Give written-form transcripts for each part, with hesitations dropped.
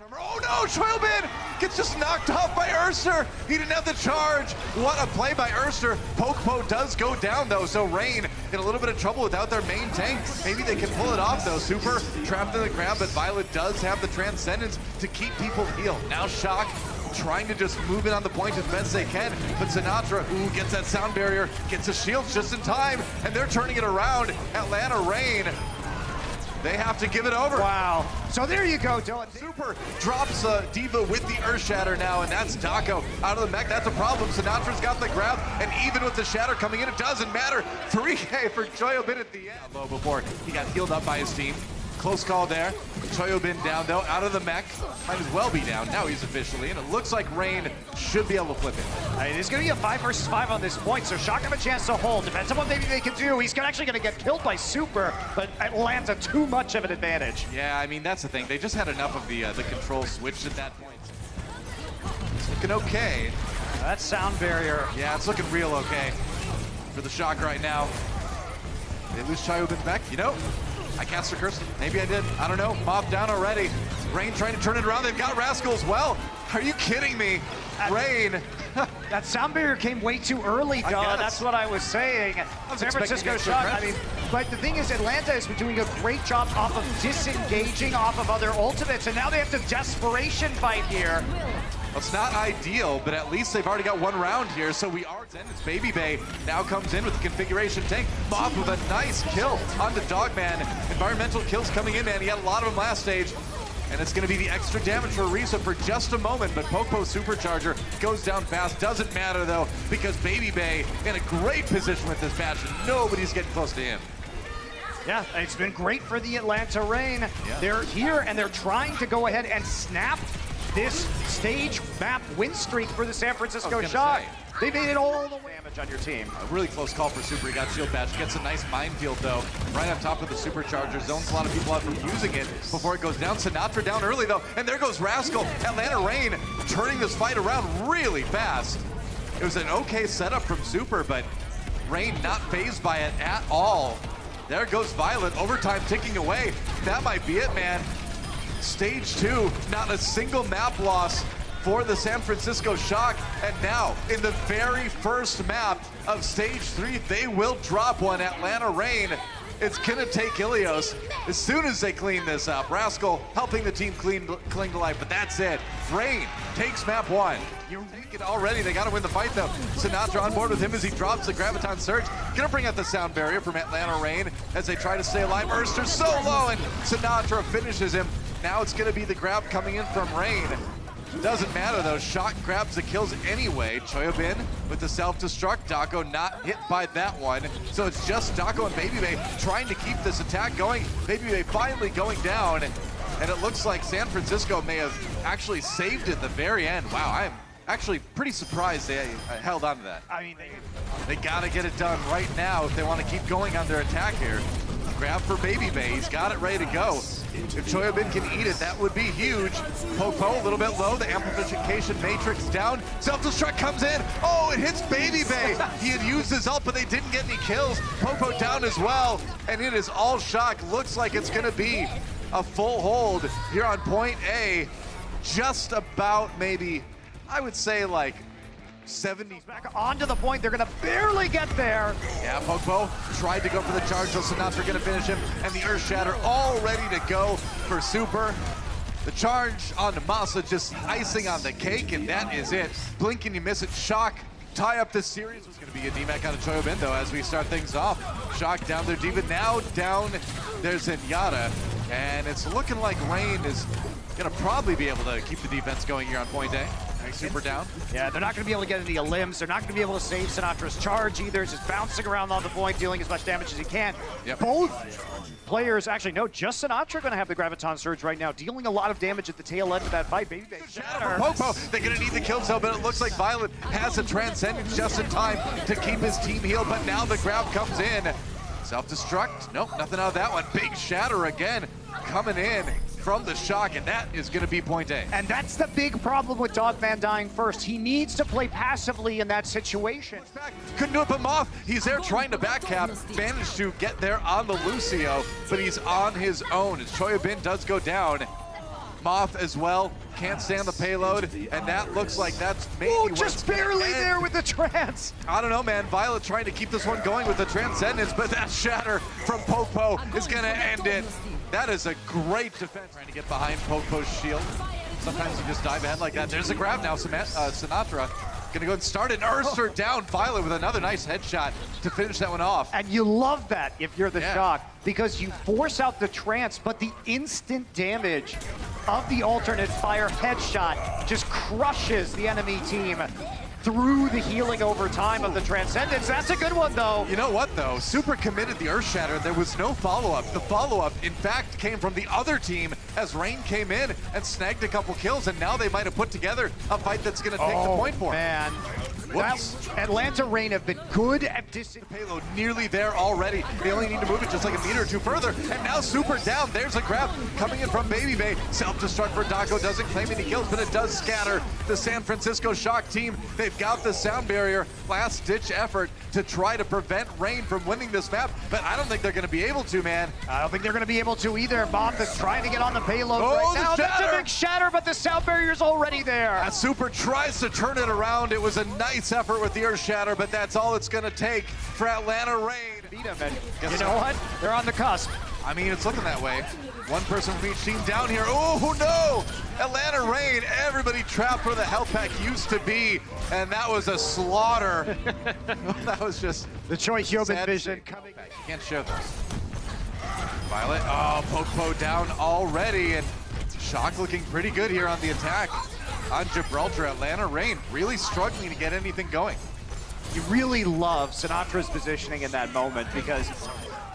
Oh no, Choilbin gets just knocked off by Urster. He didn't have the charge. What a play by Urster. Pokepo does go down though, so Rain in a little bit of trouble without their main tank. Maybe they can pull it off though. Super trapped in the ground, but Violet does have the transcendence to keep people healed. Now Shock trying to just move it on the point as best they can, but Sinatra, ooh, gets that sound barrier, gets the shields just in time, and they're turning it around. Atlanta Rain, they have to give it over. Wow. So there you go, Dylan. Super drops Diva with the Earth Shatter now, and that's Dako out of the mech. That's a problem. Sinatra's got the grab, and even with the Shatter coming in, it doesn't matter. 3K for Choyobin at the end. Low before he got healed up by his team. Close call there. Choyobin down though, out of the mech. Might as well be down. Now he's officially in. It looks like Rain should be able to flip it. There's going to be a 5 versus 5 on this point, so Shock have a chance to hold. Depends on what maybe they can do. He's actually going to get killed by Super, but Atlanta too much of an advantage. Yeah, I mean, that's the thing. They just had enough of the control switched at that point. It's looking okay. That sound barrier. Yeah, it's looking real okay for the Shock right now. They lose Choyobin back, you know? I cast a curse. Maybe I did. I don't know. Mob down already. Rain trying to turn it around. They've got Rascal as well. Are you kidding me? Rain. That sound barrier came way too early, Doug. That's what I was saying. San Francisco Shock. I mean, but the thing is, Atlanta has been doing a great job off of disengaging off of other ultimates, and now they have to desperation fight here. Well, it's not ideal, but at least they've already got one round here, so we are. And it's Baby Bay now comes in with the configuration tank. Mob with a nice kill on the Dogman. Environmental kills coming in, man. He had a lot of them last stage. And it's going to be the extra damage for Risa for just a moment, but Popo Supercharger goes down fast. Doesn't matter, though, because Baby Bay in a great position with this match. Nobody's getting close to him. Yeah, it's been great for the Atlanta Rain. Yeah. They're here, and they're trying to go ahead and snap this stage map win streak for the San Francisco Shock. They made it all the way. Damage on your team. A really close call for Super. He got shield patch. Gets a nice minefield though, right on top of the Supercharger. Zones a lot of people out from using it before it goes down. Sinatra down early though, and there goes Rascal. Atlanta Rain turning this fight around really fast. It was an okay setup from Super, but Rain not fazed by it at all. There goes Violet. Overtime ticking away. That might be it, man. Stage 2, not a single map loss for the San Francisco Shock, and now in the very first map of Stage 3, they will drop one. Atlanta Rain. It's gonna take Ilios as soon as they clean this up. Rascal helping the team cling to life, but that's it. Rain takes map 1. You're thinking already, they gotta win the fight though. Sinatra on board with him as he drops the Graviton Surge. Gonna bring out the sound barrier from Atlanta Rain as they try to stay alive. Urster so low, and Sinatra finishes him. Now it's gonna be the grab coming in from Rain. Doesn't matter though, Shock grabs the kills anyway. Choyobin with the self-destruct, Dako not hit by that one. So it's just Dako and Baby Bay trying to keep this attack going. Baby Bay finally going down, and it looks like San Francisco may have actually saved it at the very end. Wow, I'm actually pretty surprised they held on to that. I mean, they gotta get it done right now if they want to keep going on their attack here. Grab for Baby Bay, he's got it ready to go. If Choyobin can eat it, that would be huge. Popo a little bit low, the amplification matrix down. Self-destruct comes in, oh, it hits Baby Bay. He had used his ult, but they didn't get any kills. Popo down as well, and it is all Shock. Looks like it's gonna be a full hold here on point A. Just about maybe, I would say like 70. Back onto the point, they're gonna barely get there. Yeah, Popo tried to go for the charge, so Sinatra gonna finish him, and the Earth Shatter all ready to go for Super. The charge on Masa just icing on the cake, and that is it. Blink and you miss it. Shock tie up this series. Was gonna be a DMAC out of Choyobin though as we start things off. Shock down their Diva, now down there's Zenyatta, and it's looking like Rain is gonna probably be able to keep the defense going here on point A. Super down. Yeah, they're not going to be able to get any limbs. They're not going to be able to save Sinatra's charge either. He's just bouncing around on the point, dealing as much damage as he can. Yep. Both players, actually, no, just Sinatra going to have the Graviton Surge right now, dealing a lot of damage at the tail end of that fight. Baby Bay. Popo, they're going to need the kills though, but it looks like Violet has a Transcendence just in time to keep his team healed, but now the grab comes in. Self-destruct, nope, nothing out of that one. Big Shatter again, coming in from the Shock, and that is going to be point A. And that's the big problem with Dogman dying first. He needs to play passively in that situation. Couldn't do it, but Moth, he's there trying to backcap, managed to get there on the Lucio, but he's on his own as Choyobin does go down. Moth as well, can't stand the payload, and that looks like that's maybe where just it's gonna barely end. there with the trance. I don't know, man. Violet trying to keep this one going with the Transcendence, but that shatter from Popo is gonna end it. That is a great defense. Trying to get behind Popo's shield. Sometimes you just dive ahead like that. There's a grab now, Sinatra. Gonna go and start an Urser down. Violet with another nice headshot to finish that one off. And you love that if you're the Shock, because you force out the trance, but the instant damage of the alternate fire headshot just crushes the enemy team through the healing over time of the Transcendence. That's a good one, though. You know what, though? Super committed the Earth Shatter. There was no follow-up. The follow-up, in fact, came from the other team as Rain came in and snagged a couple kills, and now they might have put together a fight that's going to take the point for them. Man. Atlanta Rain have been good at payload nearly there already. They only need to move it just like a meter or two further, and now Super down. There's a grab coming in from Baby Bay. Self-destruct for Daco, doesn't claim any kills, but it does scatter the San Francisco Shock team. They've got the sound barrier. Last-ditch effort to try to prevent Rain from winning this map, but I don't think they're going to be able to, man. I don't think they're going to be able to either. Moth is trying to get on the payload right now. That's a big shatter, but the sound barrier's already there. As Super tries to turn it around, it was a nice effort with the Earth Shatter, but that's all it's going to take for Atlanta Rain. Beat him, and you know what? They're on the cusp. I mean, it's looking that way. One person from each team down here. Oh, no! Atlanta Rain, everybody trapped where the health pack used to be, and that was a slaughter. That was just the Choi Hyobin vision coming. You can't show those. Violet, oh, Popo down already, and Shock looking pretty good here on the attack. On Gibraltar, Atlanta Rain really struggling to get anything going. You really love Sinatra's positioning in that moment because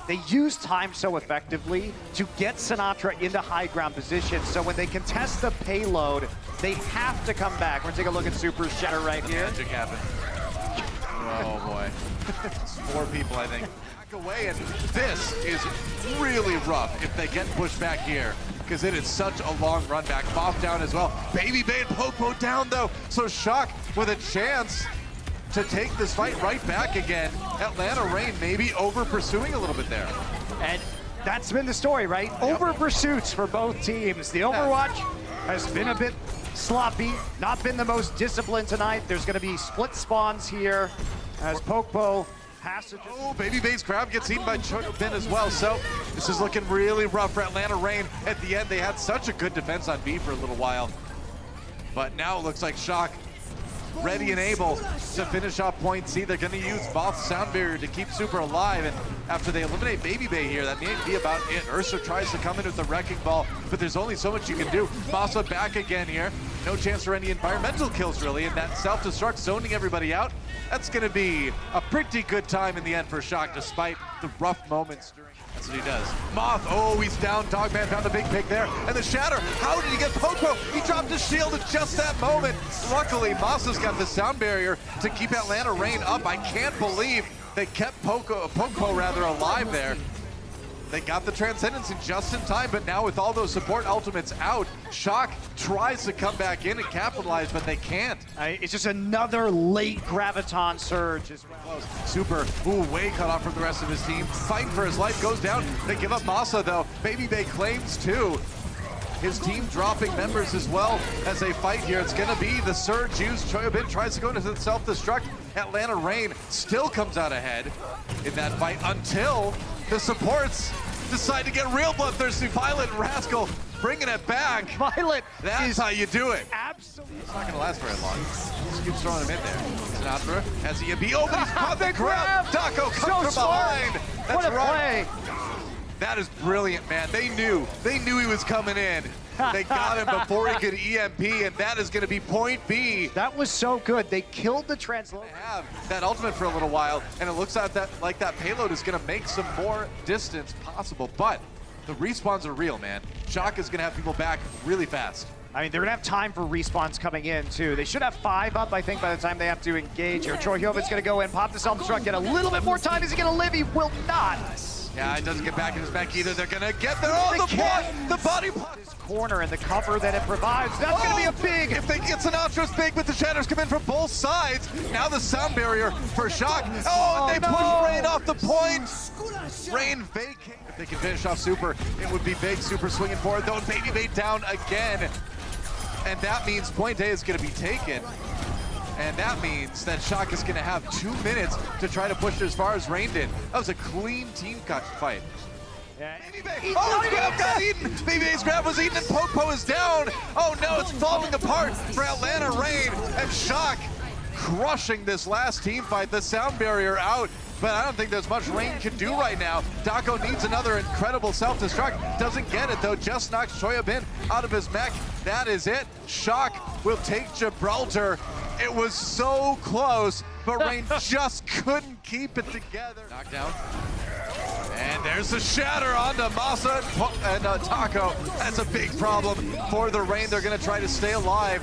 they use time so effectively to get Sinatra into high ground position. So when they contest the payload, they have to come back. We're gonna take a look at Super's shatter right here. Magic happened. Oh boy. It's 4 people, I think. Back away, and this is really rough if they get pushed back here, because it is such a long run back. Moth down as well. Baby Bay and Popo down though. So Shock with a chance to take this fight right back again. Atlanta Rain maybe over pursuing a little bit there. And that's been the story, right? Over pursuits for both teams. The Overwatch has been a bit sloppy, not been the most disciplined tonight. There's gonna be split spawns here as Popo has to just... Oh, Baby Bay's crowd gets eaten by Chokobin as well. So this is looking really rough for Atlanta Rain. At the end, they had such a good defense on B for a little while. But now it looks like Shock ready and able to finish off point C. They're going to use Moth's sound barrier to keep Super alive, and after they eliminate Baby Bay here, that may be about it. Ursa tries to come in with the wrecking ball, but there's only so much you can do. Massa back again here. No chance for any environmental kills, really, and that self-destruct zoning everybody out. That's going to be a pretty good time in the end for Shock, despite the rough moments during. That's what he does. Moth, oh, he's down. Dogman found the big pick there. And the shatter, how did he get Popo? He dropped his shield at just that moment. Luckily, Massa's got the sound barrier to keep Atlanta Rain up. I can't believe they kept Popo alive there. They got the Transcendence in just in time, but now with all those support ultimates out, Shock tries to come back in and capitalize, but they can't. It's just another late Graviton surge as well. Super, way cut off from the rest of his team. Fighting for his life, goes down. They give up Massa though. Baby Bay claims too. His team dropping members as well as they fight here. It's gonna be the surge used. Choyobin tries to go into the self-destruct. Atlanta Rain still comes out ahead in that fight until the supports decide to get real bloodthirsty. Violet and Rascal bringing it back. Violet, that's how you do it. Absolutely. It's not gonna last very long. Just keeps throwing him in there. Sinatra has the EMP. Oh, but he's caught the grab. Daco comes from behind. That's what a right. play. That is brilliant, man. They knew he was coming in. They got him before he could EMP, and that is going to be point B. That was so good. They killed the translator. They have that ultimate for a little while, and it looks like that payload is going to make some more distance possible, but the respawns are real, man. Shock is going to have people back really fast. I mean, they're going to have time for respawns coming in, too. They should have 5 up, I think, by the time they have to engage here. Troy Hyobin's going to go in, pop the self-destruct, get a little bit more time. Is he going to live? He will not. Yeah, it doesn't get back in his back either. They're gonna get there. Oh, the block! The body block! This corner and the cover that it provides, that's gonna be a big... If they get Sinatra's big, but the shatters come in from both sides. Now the sound barrier for Shock. Oh, and they push Rain off the point. Rain vacate. If they can finish off Super, it would be big. Super swinging forward, though. Baby bait down again. And that means point A is gonna be taken. And that means that Shock is going to have 2 minutes to try to push it as far as Rain did. That was a clean team cut fight. Yeah. Oh, his grab got eaten! BBA's grab was eaten and Popo is down! Oh no, it's falling apart for Atlanta Rain and Shock crushing this last team fight. The sound barrier out, but I don't think there's much Rain can do right now. Dako needs another incredible self-destruct. Doesn't get it though, just knocks Choyabin out of his mech. That is it. Shock will take Gibraltar. It was so close, but Rain just couldn't keep it together. Knockdown. And there's the shatter onto Masa and Taco. That's a big problem for the Rain. They're gonna try to stay alive.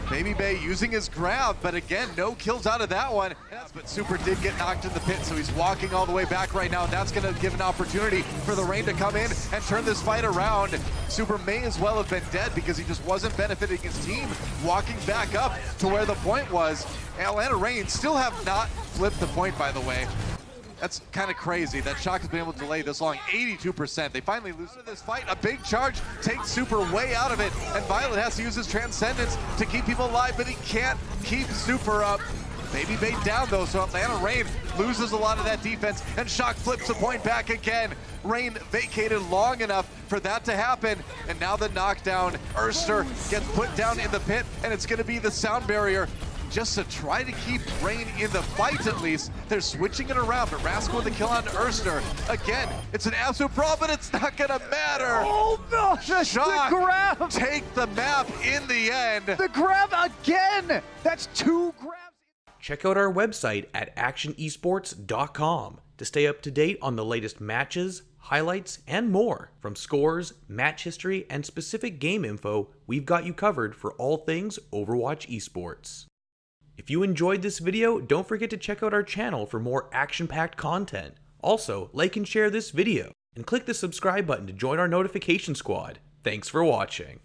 Baby Bay using his grab, but again, no kills out of that one. But Super did get knocked in the pit, so he's walking all the way back right now. That's gonna give an opportunity for the Rain to come in and turn this fight around. Super may as well have been dead because he just wasn't benefiting his team. Walking back up to where the point was. Atlanta Rain still have not flipped the point, by the way. That's kind of crazy that Shock has been able to delay this long. 82%. They finally lose this fight. A big charge takes Super way out of it, and Violet has to use his Transcendence to keep people alive, but he can't keep Super up. Baby bait down though, so Atlanta Rain loses a lot of that defense, and Shock flips the point back again. Rain vacated long enough for that to happen, and now the knockdown. Erster gets put down in the pit, and it's going to be the sound barrier just to try to keep Rain in the fight at least. They're switching it around, but Rascal with the kill on Erster. Again, it's an absolute problem, but it's not gonna matter. Oh no, Shock the grab! Take the map in the end. The grab again! That's 2 grabs. Check out our website at actionesports.com to stay up to date on the latest matches, highlights, and more. From scores, match history, and specific game info, we've got you covered for all things Overwatch esports. If you enjoyed this video, don't forget to check out our channel for more action-packed content. Also, like and share this video, and click the subscribe button to join our notification squad. Thanks for watching.